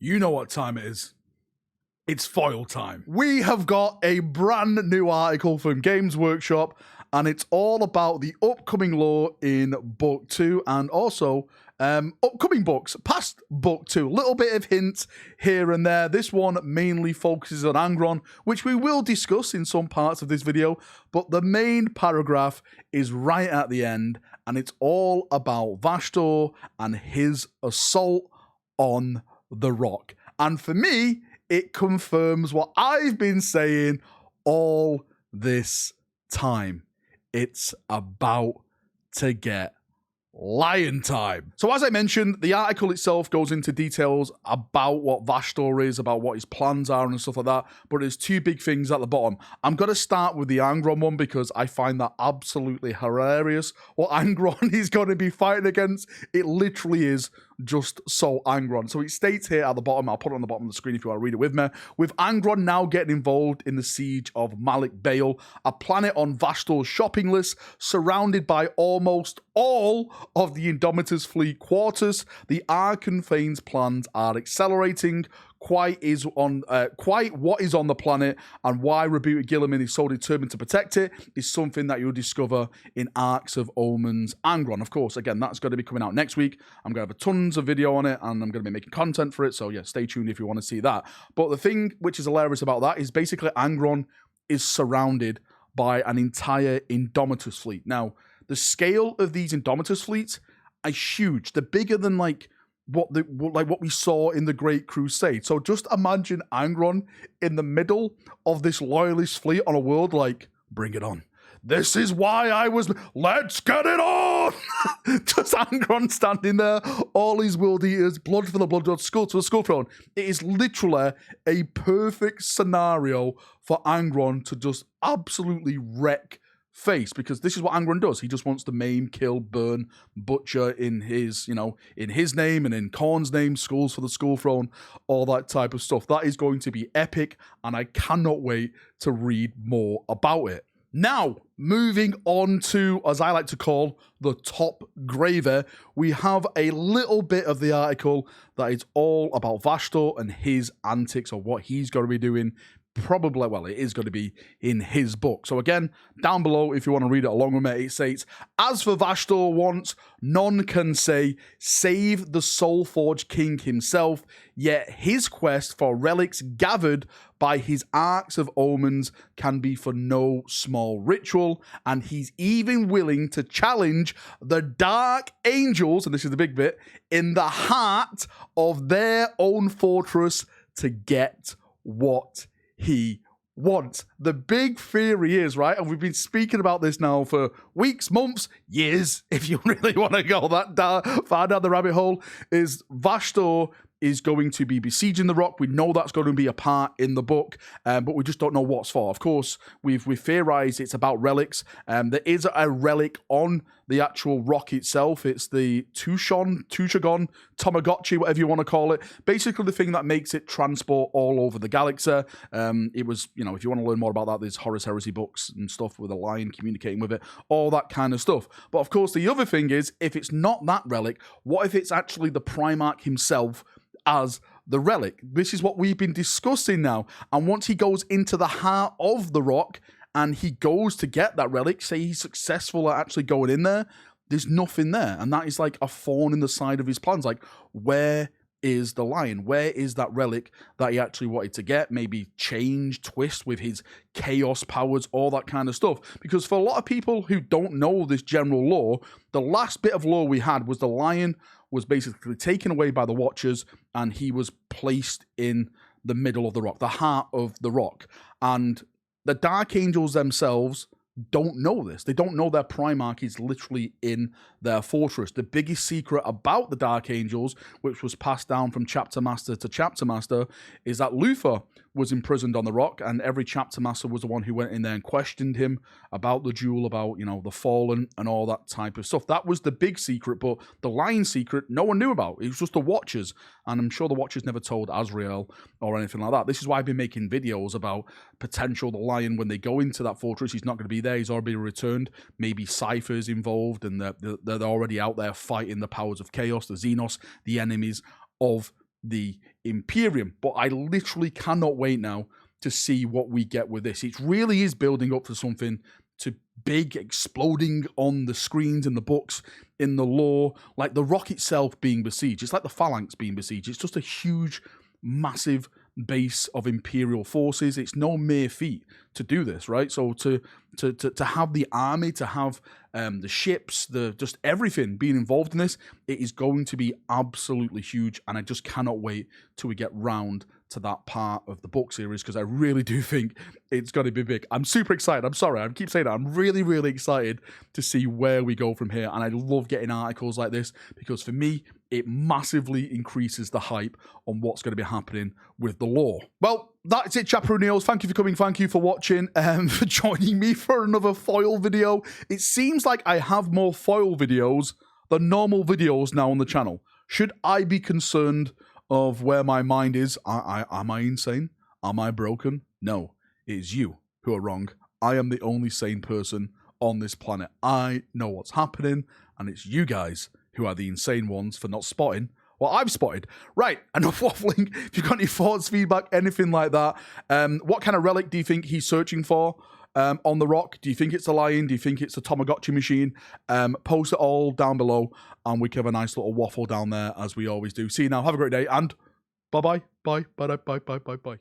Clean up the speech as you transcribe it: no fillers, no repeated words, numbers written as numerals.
You know what time it is. It's foil time. We have got a brand new article from Games Workshop, and it's all about the upcoming lore in Book 2 and also upcoming books, past Book 2. Little bit of hints here and there. This one mainly focuses on Angron, which we will discuss in some parts of this video, but the main paragraph is right at the end, and it's all about Vashtorr and his assault on the rock. And for me, it confirms what I've been saying all this time. It's about to get lion time. So as I mentioned, the article itself goes into details about what Vashtorr is, about what his plans are and stuff like that, but there's two big things at the bottom. I'm going to start with the Angron one because I find that absolutely hilarious. What Angron is going to be fighting against, it literally is just so Angron. So it states here at the bottom, I'll put it on the bottom of the screen if you want to read it with me. With Angron now getting involved in the siege of Malik Bale, a planet on Vashtorr's shopping list, surrounded by almost all of the Indomitus fleet quarters, the Arkan Thane's plans are accelerating. Quite what is on the planet and why Rebuted Gilliman is so determined to protect it is something that you'll discover in Arcs of Omens Angron. Of course, again, that's going to be coming out next week. I'm going to have tons of video on it and I'm going to be making content for it. So yeah, stay tuned if you want to see that. But the thing which is hilarious about that is basically Angron is surrounded by an entire Indomitus fleet. Now, the scale of these Indomitus fleets is huge. They're bigger than what we saw in the Great Crusade. So just imagine Angron in the middle of this loyalist fleet on a world like, bring it on. This is why let's get it on! Just Angron standing there, all his world eaters, blood for the blood, skull to the skull throne. It is literally a perfect scenario for Angron to just absolutely wreck face, because this is what Angron does. He just wants to maim, kill, burn, butcher in his name and in Khorne's name, skulls for the skull throne, all that type of stuff. That is going to be epic, and I cannot wait to read more about it. Now, moving on to, as I like to call, the top gravy, we have a little bit of the article that is all about Vashtorr and his antics, or what he's going to be doing. Probably, well, it is going to be in his book. So again, down below, if you want to read it along with me, it states, as for Vashtorr once, none can say, save the Soulforged King himself, yet his quest for relics gathered by his Arcs of Omens can be for no small ritual, and he's even willing to challenge the Dark Angels, and this is the big bit, in the heart of their own fortress to get what he wants. The big theory is, right, and we've been speaking about this now for weeks, months, years, if you really want to go that far down the rabbit hole, is Vashtorr is going to be besieging the rock. We know that's going to be a part in the book, but we just don't know what's for. Of course, we've theorized it's about relics. There is a relic on the actual rock itself. It's the Tushagon, Tamagotchi, whatever you want to call it. Basically, the thing that makes it transport all over the galaxy. It was, if you want to learn more about that, there's Horus Heresy books and stuff with a lion communicating with it, all that kind of stuff. But of course, the other thing is, if it's not that relic, what if it's actually the Primarch himself as the relic? This is what we've been discussing now. And once he goes into the heart of the rock and he goes to get that relic, say he's successful at actually going in there, there's nothing there. And that is like a thorn in the side of his plans. Like, where is the lion? Where is that relic that he actually wanted to get? Maybe change, twist with his chaos powers, all that kind of stuff. Because for a lot of people who don't know this general lore, the last bit of lore we had was the lion was basically taken away by the Watchers, and he was placed in the middle of the rock, the heart of the rock. And the Dark Angels themselves don't know this. They don't know their Primarch is literally in their fortress. The biggest secret about the Dark Angels, which was passed down from chapter master to chapter master, is that Luther was imprisoned on the rock, and every chapter master was the one who went in there and questioned him about the duel, about, the Fallen and all that type of stuff. That was the big secret, but the Lion secret, no one knew about. It was just the Watchers, and I'm sure the Watchers never told Azrael or anything like that. This is why I've been making videos about potential the Lion, when they go into that fortress, he's not going to be there, he's already returned. Maybe Cypher's involved, and they're already out there fighting the powers of chaos, the Xenos, the enemies of the Imperium. But I literally cannot wait now to see what we get with this. It really is building up for something to big, exploding on the screens, in the books, in the lore, like the rock itself being besieged. It's like the phalanx being besieged. It's just a huge, massive base of Imperial forces. It's no mere feat to do this, right? So to have the army, to have the ships, just everything being involved in this, it is going to be absolutely huge, and I just cannot wait till we get round to that part of the book series, because I really do think it's going to be big. I'm super excited. I'm sorry, I keep saying that. I'm really, really excited to see where we go from here, and I love getting articles like this, because for me, it massively increases the hype on what's going to be happening with the lore. Well, that's it, Chaperoneos. Thank you for coming. Thank you for watching, for joining me for another foil video. It seems like I have more foil videos than normal videos now on the channel. Should I be concerned of where my mind is? Am I insane? Am I broken? No, it is you who are wrong. I am the only sane person on this planet. I know what's happening, and it's you guys who are the insane ones for not spotting what I've spotted. Right, enough waffling. If you've got any thoughts, feedback, anything like that, what kind of relic do you think he's searching for on the rock? Do you think it's a lion? Do you think it's a Tamagotchi machine? Post it all down below, and we can have a nice little waffle down there, as we always do. See you now. Have a great day, and bye-bye. Bye. Bye. Bye. Bye. Bye. Bye.